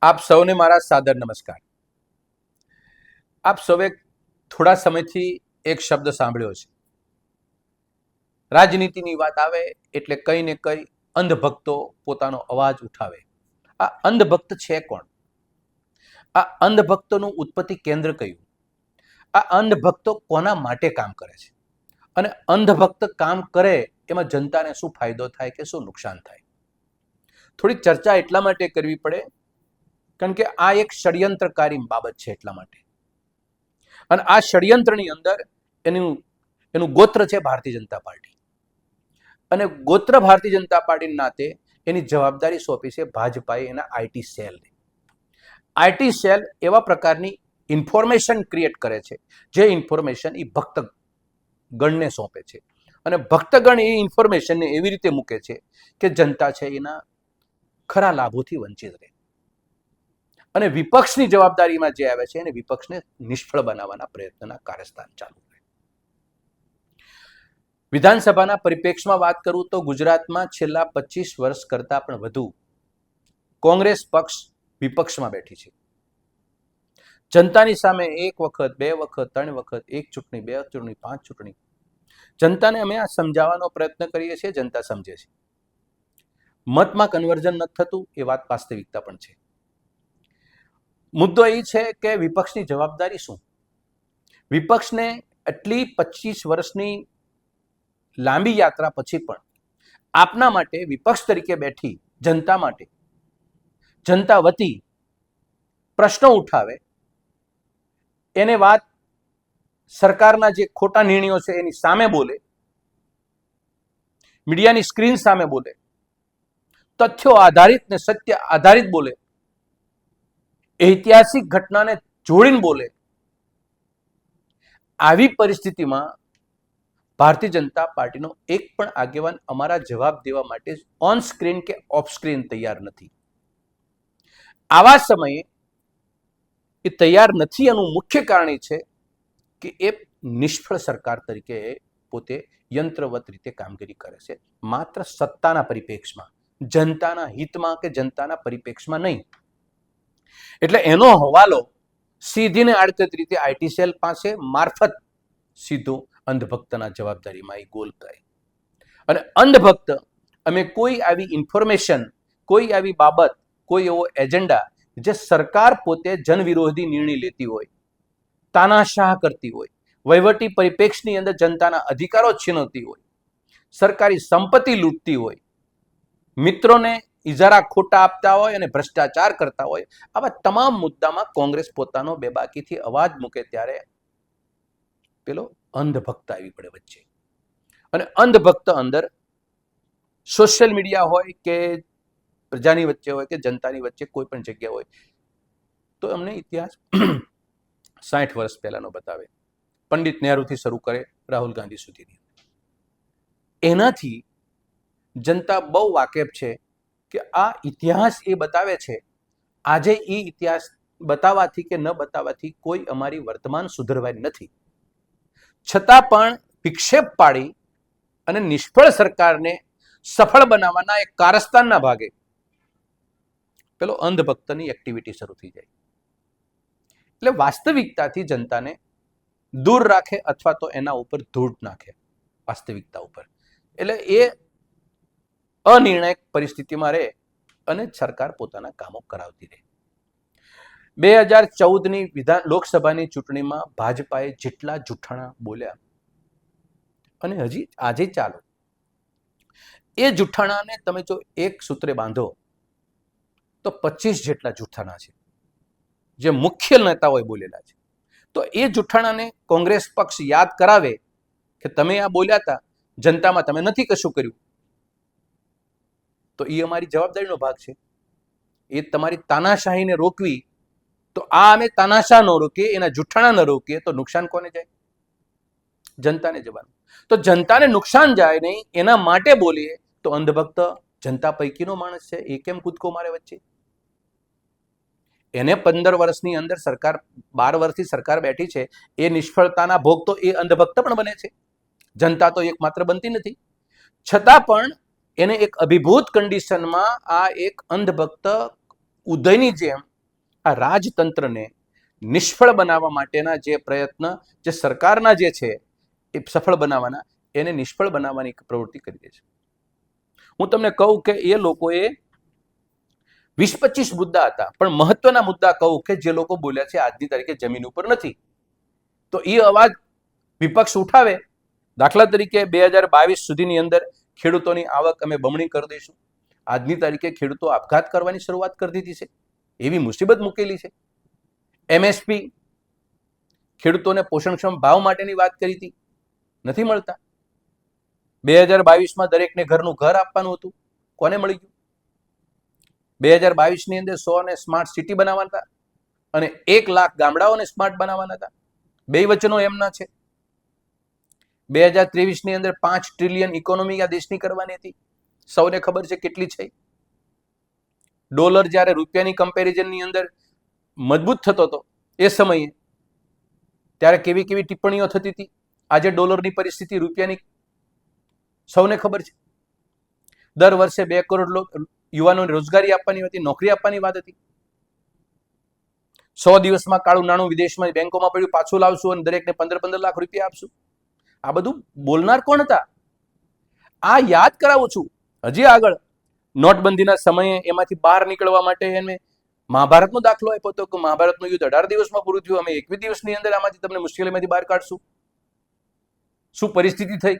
આપ સૌને મારા સાદર નમસ્કાર. આપ સૌએ થોડા સમયથી એક શબ્દ સાંભળ્યો છે. રાજનીતિની વાત આવે એટલે કઈ ને કઈ અંધભક્તો પોતાનો અવાજ ઉઠાવે. આ અંધભક્ત છે કોણ? આ અંધભક્તોનું ઉત્પત્તિ કેન્દ્ર કયું? આ અંધભક્તો કોના માટે કામ કરે છે? અને અંધભક્ત કામ કરે એમાં જનતાને શું ફાયદો થાય કે શું નુકસાન થાય? થોડી ચર્ચા એટલા માટે કરવી પડે કારણ કે આ એક ષડયંત્રકારી બાબત છે એટલા માટે. અને આ ષડયંત્રની અંદર એનું ગોત્ર છે ભારતીય જનતા પાર્ટી. અને ગોત્ર ભારતીય જનતા પાર્ટીના નાતે એની જવાબદારી સોંપી છે ભાજપાએ એના આઈટી સેલને. આઈટી સેલ એવા પ્રકારની ઇન્ફોર્મેશન ક્રિએટ કરે છે જે ઇન્ફોર્મેશન એ ભક્તગણને સોંપે છે. અને ભક્તગણ એ ઇન્ફોર્મેશનને એવી રીતે મૂકે છે કે જનતા છે એના ખરા લાભોથી વંચિત રહે. અને વિપક્ષની જવાબદારીમાં જે આવે છે એને વિપક્ષને નિષ્ફળ બનાવવાના પ્રયત્નના કારસ્તાન ચાલુ રહે. વિધાનસભાના પરિપ્રેક્ષમાં વાત કરું તો ગુજરાતમાં છેલ્લા 25 વર્ષ કરતા પણ વધુ કોંગ્રેસ પક્ષ વિપક્ષમાં બેઠી છે. જનતાની સામે એક વખત, બે વખત, ત્રણ વખત, એક ચૂંટણી, બે ચૂંટણી, 5 ચૂંટણી જનતાને અમે આ સમજાવવાનો પ્રયત્ન કરીએ છીએ. જનતા સમજે છે. મતમાં કન્વર્ઝન નથી થતું એ વાત વાસ્તવિકતા પણ છે. મુદ્દો એ છે કે વિપક્ષની જવાબદારી શું? વિપક્ષને આટલી 25 વર્ષની લાંબી યાત્રા પછી પણ આપના માટે વિપક્ષ તરીકે બેઠી જનતા માટે જનતા વતી પ્રશ્નો ઉઠાવે, એને વાત સરકારના જે ખોટા નિર્ણયો છે એની સામે બોલે, મીડિયાની સ્ક્રીન સામે બોલે, તથ્યો આધારિત ને સત્ય આધારિત બોલે, ઐતિહાસિક ઘટનાને જોડીને બોલે. આવી પરિસ્થિતિમાં ભારતીય જનતા પાર્ટીનો એક પણ આગેવાન અમારા જવાબ દેવા માટે ઓન સ્ક્રીન કે ઓફ સ્ક્રીન તૈયાર નથી. આવા સમયે એ તૈયાર નથી એનું મુખ્ય કારણ એ છે કે એ નિષ્ફળ સરકાર તરીકે પોતે યંત્રવત રીતે કામગીરી કરે છે. માત્ર સત્તાના પરિપ્રેક્ષમાં, જનતાના હિતમાં કે જનતાના પરિપ્રેક્ષમાં નહીં. એટલે એનો હવાલો સીધી ને આડકત રીતે આઈટી સેલ પાસે મારફત સીધો અંધભક્તના જવાબદારીમાં એ ગોલ કરે. અને અંધભક્ત અમે કોઈ આવી ઇન્ફોર્મેશન, કોઈ આવી બાબત, કોઈ એવો એજન્ડા જે સરકાર પોતે જનવિરોધી નિર્ણય લેતી હોય, તાનાશાહ કરતી હોય, વહીવટી પરિપ્રેક્ષની અંદર જનતાના અધિકારો છીનવતી હોય, સરકારી સંપત્તિ લૂંટતી હોય, મિત્રોને ઇજારા ખોટા આપતા હોય અને ભ્રષ્ટાચાર કરતા હોય, આવા તમામ મુદ્દામાં કોંગ્રેસ પોતાનો બેબાકીથી અવાજ મૂકે ત્યારે પેલો અંધભક્ત આવી પડે વચ્ચે. અને અંધભક્ત અંદર સોશિયલ મીડિયા હોય કે પ્રજાની વચ્ચે હોય કે જનતાની વચ્ચે કોઈ પણ જગ્યા હોય તો અમને ઇતિહાસ 60 વર્ષ પહેલાનો બતાવે. પંડિત નહેરુથી શરૂ કરે રાહુલ ગાંધી સુધીની. એનાથી જનતા બહુ વાકેફ છે કે આ ઇતિહાસ એ બતાવે છે. આજે એ ઇતિહાસ બતાવવાથી કે ન બતાવવાથી કોઈ અમારી વર્તમાન સુધરવાની નથી. છતાં પણ વિક્ષેપ પાડી અને નિષ્ફળ સરકારને સફળ બનાવવાના એક કારસ્તાનના ભાગે પેલો અંધભક્તની એક્ટિવિટી શરૂ થઈ જાય. એટલે વાસ્તવિકતાથી જનતાને દૂર રાખે અથવા તો એના ઉપર ધૂળ નાખે વાસ્તવિકતા ઉપર. એટલે એ અનિર્ણાયક પરિસ્થિતિમાં રહે અને સરકાર પોતાના કામો કરાવતી રહે. 2014ની લોકસભાની ચૂંટણીમાં ભાજપાએ જેટલા જૂઠાણા બોલ્યા અને હજી આજે ચાલો, એ જૂઠાણાને તમે જો એક સૂત્રે બાંધો તો 25 જેટલા જૂઠાણા છે જે મુખ્ય નેતાઓએ બોલેલા છે. તો એ જૂઠાણાને કોંગ્રેસ પક્ષ યાદ કરાવે કે તમે આ બોલ્યા હતા, જનતામાં તમે નથી કશું કર્યું, તો એ અમારી જવાબદારીનો ભાગ છે. એ તમારી તાનાશાહીને રોકવી, તો આ અમે તાનાશાહ ન રોકીએ, એના જૂઠાણા ન રોકીએ તો નુકસાન કોને જાય? જનતાને જવાનું. તો જનતાને નુકસાન જાય નહીં એના માટે બોલીએ તો અંધભક્ત જનતા પૈકીનો માણસ છે, એ કેમ કૂદકો મારે વચ્ચે? એને 15 વર્ષની અંદર સરકાર, 12 વર્ષથી સરકાર બેઠી છે, એ નિષ્ફળતાના ભોગ તો એ અંધભક્ત પણ બને છે. જનતા તો એકમાત્ર બનતી નથી. છતાં પણ એને એક અભિભૂત કન્ડિશનમાં આ એક અંધભક્ત ઉદયની જેમ આ રાજતંત્રને નિષ્ફળ બનાવવા માટેના જે પ્રયત્ન જે સરકારના જે છે એ સફળ બનાવવાના, એને નિષ્ફળ બનાવવાની પ્રવૃત્તિ કરી દે છે. હું તમને કહું કે એ લોકોએ 20-25 મુદ્દા હતા, પણ મહત્વના મુદ્દા કહું કે જે લોકો બોલ્યા છે આજની તારીખે જમીન ઉપર નથી, તો એ અવાજ વિપક્ષ ઉઠાવે. દાખલા તરીકે 2022 સુધીની અંદર ખેડૂતોની આવક અમે બમણી કરી દઈશું. આજની તારીખે ખેડૂતો આપઘાત કરવાની શરૂઆત કરી દીધી છે, એવી મુસીબત મૂકેલી છે. MSP ખેડૂતોને પોષણક્ષમ ભાવ માટેની વાત કરી હતી, નથી મળતા. 2022માં દરેકને ઘરનું ઘર આપવાનું હતું, કોને મળી ગયું? 2022ની અંદર 100 ને સ્માર્ટ સિટી બનાવવાના હતા અને 1 લાખ ગામડાઓને સ્માર્ટ બનાવવાના હતા. બે વચનો એમના છે. 2023ની અંદર 5 ટ્રિલિયન ઇકોનોમી આ દેશની કરવાની હતી, સૌને ખબર છે કેટલી છે. ડોલર જ્યારે રૂપિયાની કમ્પેરિઝનની અંદર મજબૂત થતો હતો એ સમયે ત્યારે કેવી કેવી ટિપ્પણીઓ થતી હતી. આજે ડોલરની પરિસ્થિતિ રૂપિયાની સૌને ખબર છે. દર વર્ષે 2 કરોડ યુવાનોને રોજગારી આપવાની હતી, નોકરી આપવાની વાત હતી. 100 દિવસમાં કાળું નાણું વિદેશમાં બેંકોમાં પડ્યું પાછું લાવશું અને દરેકને 15-15 લાખ રૂપિયા આપશું. આ બધું બોલનાર કોણ હતા? આ યાદ કરાવું છું. હજી આગળ નોટબંધીના સમયે એમાંથી બહાર નીકળવા માટે એને મહાભારતનો દાખલો આપ્યો હતો કે મહાભારતનું યુદ્ધ 18 દિવસમાં પૂરું થયું, અમે 21 દિવસની અંદર આમાંથી તમને મુશ્કેલીમાંથી બહાર કાઢશું. શું પરિસ્થિતિ થઈ?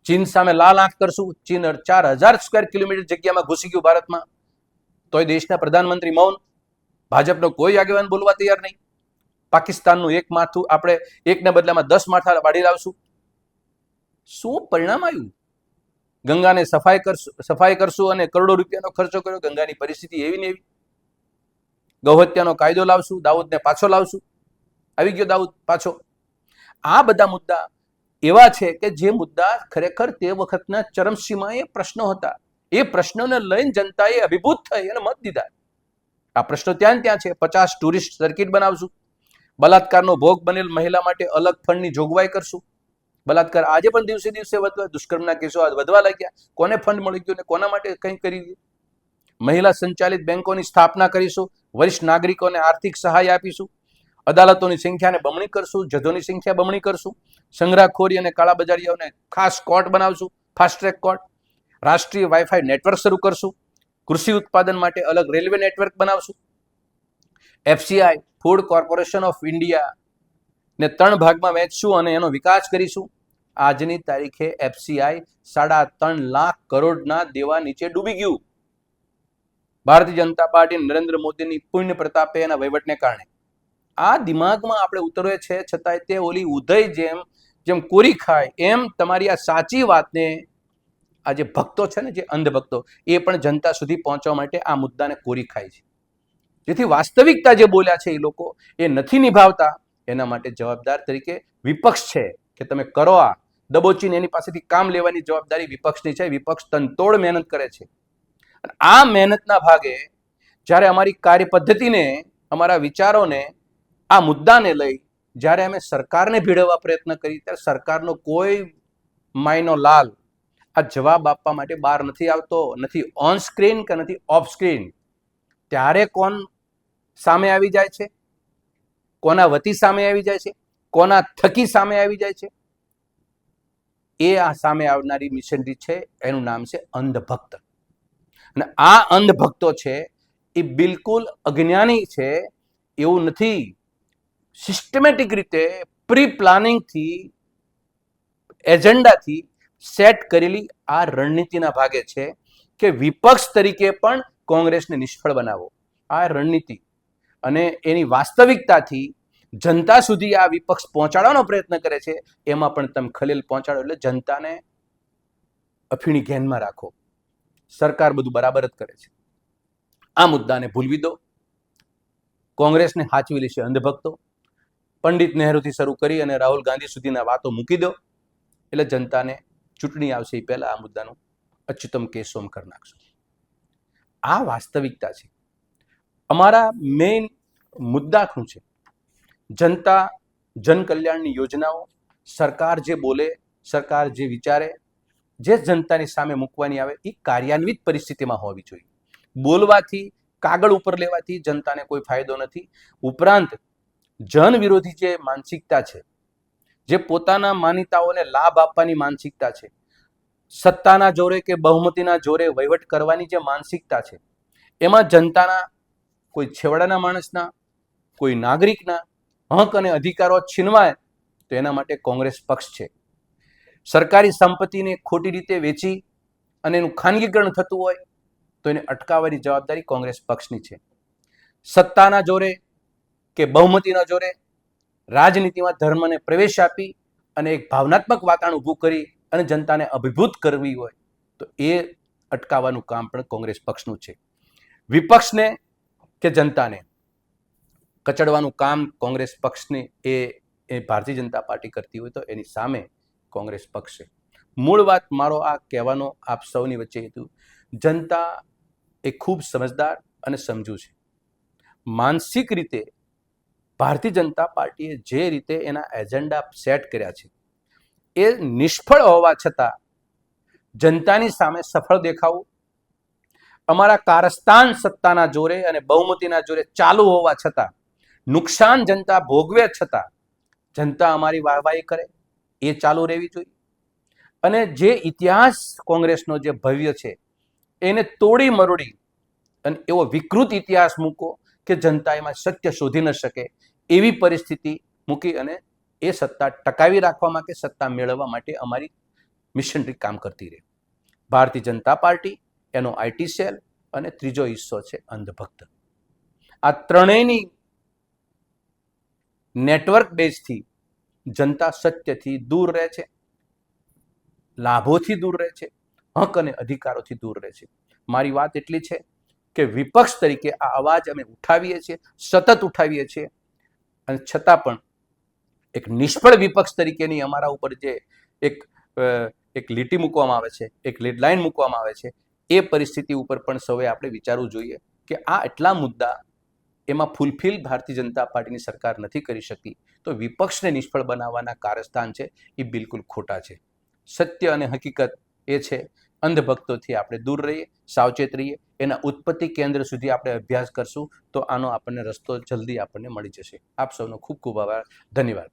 ચીન સામે લાલ આંખ કરશું. ચીન 4000 સ્ક્વેર કિલોમીટર જગ્યામાં ઘૂસી ગયું ભારતમાં, તોય દેશના પ્રધાનમંત્રી મૌન. ભાજપનો કોઈ આગેવાન બોલવા તૈયાર નહીં. પાકિસ્તાનનું એક માથું આપણે એકના બદલામાં 10 માથા વાળી લાવશું. શું પરિણામ આવ્યું? ગંગાને સફાઈ કરશું અને કરોડો રૂપિયાનો ખર્ચો કર્યો. ગંગાની પરિસ્થિતિ એવી ને એવી. ગૌહત્યાનો કાયદો લાવશું, દાઉદને પાછો લાવશું. આવી ગયો દાઉદ પાછો. આ બધા મુદ્દા એવા છે કે જે મુદ્દા ખરેખર તે વખતના ચરમસીમાએ પ્રશ્નો હતા. એ પ્રશ્નોને લઈને જનતાએ અભિભૂત થઈ અને મત દીધા. આ પ્રશ્નો ત્યાં છે. 50 ટુરિસ્ટ સર્કિટ બનાવશું. બલાત્કારનો ભોગ બનેલ મહિલા માટે અલગ ફંડની જોગવાઈ કરશું. બલાત્કાર આજે પણ દિવસે દિવસે વધવા, દુષ્કર્મના કેસો વધવા લાગ્યા. કોને ફંડ મળી ગયું ને કોના માટે કંઈ કરી? મહિલા સંચાલિત બેંકોની સ્થાપના કરીશું. વરિષ્ઠ નાગરિકોને આર્થિક સહાય આપીશું. અદાલતોની સંખ્યાને બમણી કરશું. જજોની સંખ્યા બમણી કરશું. સંગ્રહખોરી અને કાળાબજારીઓને ખાસ કોર્ટ બનાવશું, ફાસ્ટ ટ્રેક કોર્ટ. રાષ્ટ્રીય વાઈફાઈ નેટવર્ક શરૂ કરશું. કૃષિ ઉત્પાદન માટે અલગ રેલવે નેટવર્ક બનાવશું. FCI food corporation of India ને 3 ભાગમાં વહેંચશું અને એનો વિકાસ કરીશું. આજની તારીખે FCI 3.5 લાખ કરોડના દેવા નીચે ડૂબી ગયું. ભારતીય જનતા પાર્ટી નરેન્દ્ર મોદીની પુણ્ય પ્રતાપે એના વહીવટને કારણે. આ દિમાગમાં આપણે ઉતરવે છે, છતાંય તે ઓલી ઉદય જેમ કોરી ખાય એમ તમારી આ સાચી વાતને આ જે ભક્તો છે ને, જે અંધભક્તો, એ પણ જનતા સુધી પહોંચવા માટે આ મુદ્દાને કોરી ખાય છે. જેથી વાસ્તવિકતા જે બોલ્યા છે એ લોકો એ નથી નિભાવતા. એના માટે જવાબદાર તરીકે વિપક્ષ છે કે તમે કરો આ દબોચીને એની પાસેથી કામ લેવાની જવાબદારી વિપક્ષની છે. વિપક્ષ તનતોડ મહેનત કરે છે. આ મહેનતના ભાગે જ્યારે અમારી કાર્ય પદ્ધતિને, અમારા વિચારોને, આ મુદ્દાને લઈ જ્યારે અમે સરકારને ભીડવવા પ્રયત્ન કરી ત્યારે સરકારનો કોઈ માયનો લાલ આ જવાબ આપવા માટે બહાર નથી આવતો. નથી ઓન સ્ક્રીન કે નથી ઓફ સ્ક્રીન. ત્યારે કોણ સામે આવી જાય છે? કોના વતી સામે આવી જાય છે? કોના થકી સામે આવી જાય છે? એ આ સામે આવનારી મિશનરી છે, એનું નામ છે અંધભક્ત. અને આ અંધભક્તો છે એ બિલકુલ અજ્ઞાની છે એવું નથી. સિસ્ટમેટિક રીતે પ્રી પ્લાનિંગથી, એજન્ડાથી સેટ કરેલી આ રણનીતિના ભાગે છે કે વિપક્ષ તરીકે પણ કોંગ્રેસને નિષ્ફળ બનાવો. આ રણનીતિ અને એની વાસ્તવિકતાથી જનતા સુધી આ વિપક્ષ પહોંચાડવાનો પ્રયત્ન કરે છે. એમાં પણ તમે ખલેલ પહોંચાડો એટલે જનતાને અફીણી ધ્યાનમાં રાખો. સરકાર બધું બરાબર જ કરે છે. આ મુદ્દાને ભૂલવી દો. કોંગ્રેસને હાચવી લેશે અંધભક્તો. પંડિત નહેરુથી શરૂ કરી અને રાહુલ ગાંધી સુધીના વાતો મૂકી દો એટલે જનતાને ચૂંટણી આવશે એ પહેલા આ મુદ્દાનું અચ્યુતમ કેશોમ કરી નાખશું. આ વાસ્તવિકતા છે. અમારા મેઇન મુદ્દા શું છે? જનતા જનકલ્યાણની યોજનાઓ, સરકાર જે બોલે, સરકાર જે વિચારે, જે જનતાની સામે મૂકવાની આવે એ કાર્યાન્વિત પરિસ્થિતિમાં હોવી જોઈએ. બોલવાથી કાગળ ઉપર લેવાથી જનતાને કોઈ ફાયદો નથી. ઉપરાંત જન વિરોધી જે માનસિકતા છે, જે પોતાના માનીતાઓને લાભ આપવાની માનસિકતા છે, સત્તાના જોરે કે બહુમતીના જોરે વહીવટ કરવાની જે માનસિકતા છે, એમાં જનતાના કોઈ છેવાડાના માણસના, કોઈ નાગરિકના હક અને અધિકારો છીનવાય તો એના માટે કોંગ્રેસ પક્ષ છે. સરકારી સંપત્તિને ખોટી રીતે વેચી અને એનું ખાનગીકરણ થતું હોય તો એને અટકાવવાની જવાબદારી કોંગ્રેસ પક્ષની છે. સત્તાના જોરે કે બહુમતીના જોરે રાજનીતિમાં ધર્મને પ્રવેશ આપી અને એક ભાવનાત્મક વાતાવરણ ઊભું કરી અને જનતાને અભિભૂત કરવી હોય તો એ અટકાવવાનું કામ પણ કોંગ્રેસ પક્ષનું છે. વિપક્ષને કે જનતાને કચડવાનું કામ કોંગ્રેસ પક્ષને એ ભારતીય જનતા પાર્ટી કરતી હોય તો એની સામે કોંગ્રેસ પક્ષ છે. મૂળ વાત મારો આ કહેવાનો આપ સૌની વચ્ચે હેતુ, જનતા એ ખૂબ સમજદાર અને સમજુ છે. માનસિક રીતે ભારતીય જનતા પાર્ટીએ જે રીતે એના એજન્ડા સેટ કર્યા છે એ નિષ્ફળ હોવા છતાં જનતાની સામે સફળ દેખાવું, અમારા કારસ્તાન સત્તાના જોરે અને બહુમતીના જોરે ચાલુ હોવા છતાં, નુકસાન જનતા ભોગવે છતાં જનતા અમારી વાહવાહી કરે, એ ચાલુ રહેવી જોઈએ. અને જે ઇતિહાસ કોંગ્રેસનો જે ભવ્ય છે એને તોડી મરોડી અને એવો વિકૃત ઇતિહાસ મૂકો કે જનતા એમાં સત્ય શોધી ન શકે એવી પરિસ્થિતિ મૂકી અને એ સત્તા ટકાવી રાખવા માટે, સત્તા મેળવવા માટે અમારી મિશનરી કામ કરતી રહે. ભારતીય જનતા પાર્ટી, એનો આઈટી સેલ અને ત્રીજો હિસ્સો છે અંધભક્ત. આ ત્રણેયની નેટવર્ક બેઝથી જનતા સત્યથી દૂર રહે છે, લાભોથી દૂર રહે છે, હક અને અધિકારોથી દૂર રહે છે. મારી વાત એટલી છે કે વિપક્ષ તરીકે આ અવાજ અમે ઉઠાવીએ છીએ, સતત ઉઠાવીએ છીએ, અને છતાં પણ એક નિષ્ફળ વિપક્ષ તરીકેની અમારા ઉપર જે એક લીટી મૂકવામાં આવે છે, એક લેડલાઇન મૂકવામાં આવે છે, એ પરિસ્થિતિ ઉપર પણ સૌએ આપણે વિચારવું જોઈએ કે આ એટલા મુદ્દા એમાં ફૂલફિલ ભારતીય જનતા પાર્ટીની સરકાર નથી કરી શકતી તો વિપક્ષને નિષ્ફળ બનાવવાના કારસ્તાન છે એ બિલકુલ ખોટા છે. સત્ય અને હકીકત એ છે, અંધભક્તોથી આપણે દૂર રહીએ, સાવચેત રહીએ, એના ઉત્પત્તિ કેન્દ્ર સુધી આપણે અભ્યાસ કરશું તો આનો આપણને રસ્તો જલ્દી આપણને મળી જશે. આપ સૌનો ખૂબ ખૂબ આભાર. ધન્યવાદ.